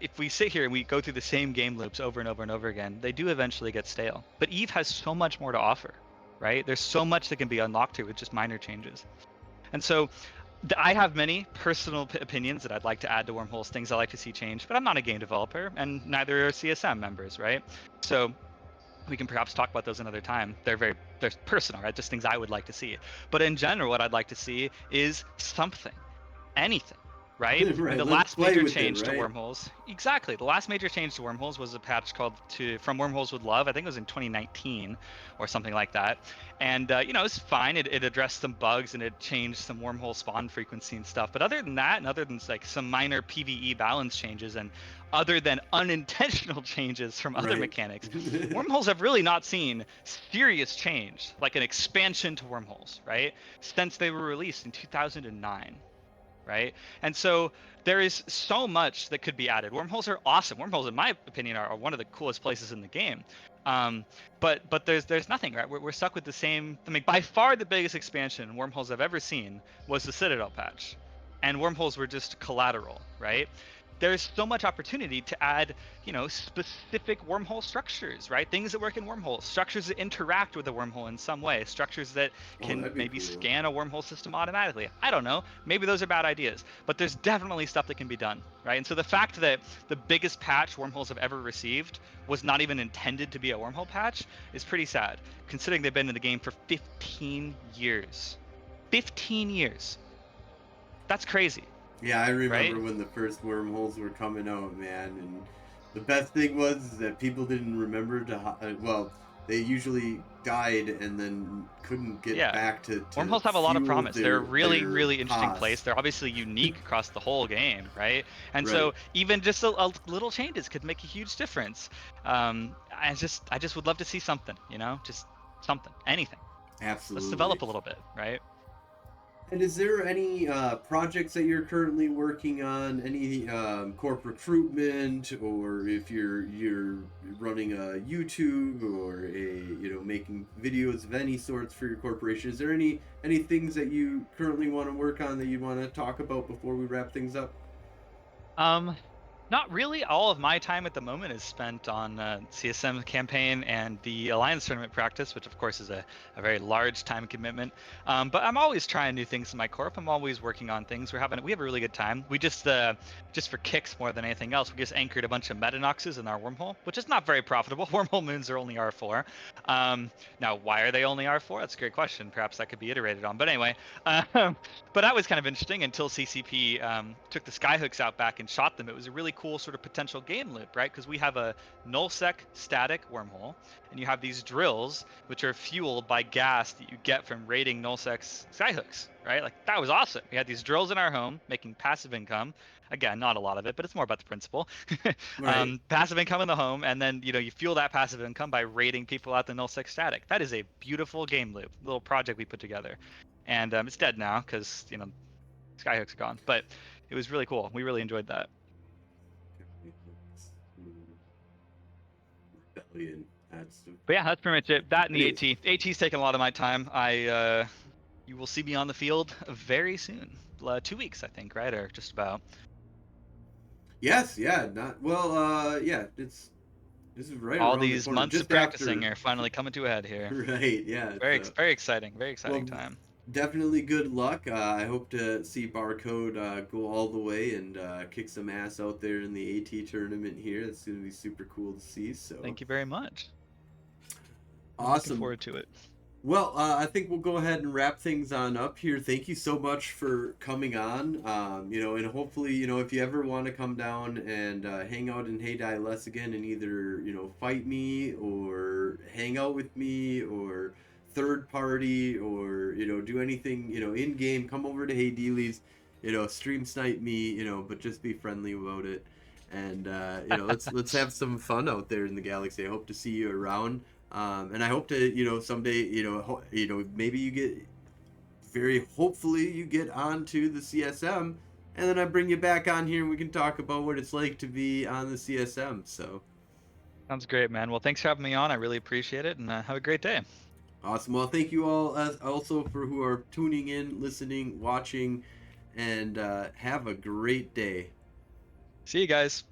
If we sit here and we go through the same game loops over and over and over again, they do eventually get stale. But EVE has so much more to offer, right? There's so much that can be unlocked here with just minor changes. And so I have many personal opinions that I'd like to add to wormholes, things I like to see change, but I'm not a game developer, and neither are CSM members, right? So we can perhaps talk about those another time. They're personal, right? Just things I would like to see. But in general, what I'd like to see is something, anything. Right? Right. The last major change to wormholes. Exactly. The last major change to wormholes was a patch called From Wormholes with Love. I think it was in 2019 or something like that. And it was fine. It addressed some bugs and it changed some wormhole spawn frequency and stuff. But other than that, and other than like some minor PvE balance changes, and other than unintentional changes from other mechanics, wormholes have really not seen serious change, like an expansion to wormholes, right? Since they were released in 2009. Right? And so there is so much that could be added. Wormholes are awesome. Wormholes, in my opinion, are one of the coolest places in the game. But there's nothing, right? We're stuck with the same. I mean, by far the biggest expansion wormholes I've ever seen was the Citadel patch, and wormholes were just collateral, right? there's so much opportunity to add, specific wormhole structures, right? Things that work in wormholes, structures that interact with a wormhole in some way, structures that Oh, can that'd be maybe cool. scan a wormhole system automatically. I don't know. Maybe those are bad ideas, but there's definitely stuff that can be done, right? And so the fact that the biggest patch wormholes have ever received was not even intended to be a wormhole patch is pretty sad, considering they've been in the game for 15 years. 15 years. That's crazy, Yeah, I right? remember when the first wormholes were coming out, man, and the best thing was that people didn't remember well, they usually died and then couldn't get Yeah. back to Wormholes have a lot of fuel promise. They're a really, their really interesting place. cost. They're obviously unique across the whole game, right? And Right. so even just a little changes could make a huge difference. I just would love to see something, just something, anything. Let's Absolutely. develop a little bit, right? And is there any projects that you're currently working on? Any corp recruitment, or if you're running a YouTube or making videos of any sorts for your corporation? Is there any things that you currently want to work on that you want to talk about before we wrap things up? Um, Not really. All of my time at the moment is spent on CSM campaign and the Alliance tournament practice, which of course is a very large time commitment. But I'm always trying new things in my corp. I'm always working on things. We have a really good time. We just for kicks more than anything else, we just anchored a bunch of metanoxes in our wormhole, which is not very profitable. Wormhole moons are only R4. Now, why are they only R4? That's a great question. Perhaps that could be iterated on. But anyway, um, but that was kind of interesting until CCP took the skyhooks out back and shot them. It was a really cool sort of potential game loop, right? Because we have a nullsec static wormhole, and you have these drills which are fueled by gas that you get from raiding nullsec's skyhooks, right? Like that was awesome. We had these drills in our home making passive income. Again, not a lot of it, but it's more about the principle. Right. Passive income in the home, and then you fuel that passive income by raiding people out the nullsec static. That is a beautiful game loop, little project we put together, and it's dead now because Skyhook's gone, but it was really cool. We really enjoyed that. Rebellion. That's But yeah, that's pretty much it. That and the anyways. AT. AT's taken a lot of my time. You will see me on the field very soon. 2 weeks, I think, right, or just about. Yes, yeah, not well. Yeah, this is right All around the these corner, months of just practicing after. are finally coming to a head here. Right. Yeah. Very exciting. Very Well, exciting time. definitely good luck. I hope to see Barcode go all the way and kick some ass out there in the AT tournament here. That's going to be super cool to see. So Thank you very much. I'm looking awesome. forward to it. Well, I think we'll go ahead and wrap things on up here. Thank you so much for coming on. And hopefully, if you ever want to come down and hang out in Hey Die Less again and either, fight me or hang out with me or third party or, do anything, in game, come over to Hey Dealies, stream snipe me, but just be friendly about it. And, let's have some fun out there in the galaxy. I hope to see you around. And I hope to, someday, maybe you get, very hopefully you get onto the CSM, and then I bring you back on here and we can talk about what it's like to be on the CSM. So Sounds great, man. Well, thanks for having me on. I really appreciate it, and have a great day. awesome. Well, thank you all also for who are tuning in, listening, watching, and have a great day. See you guys.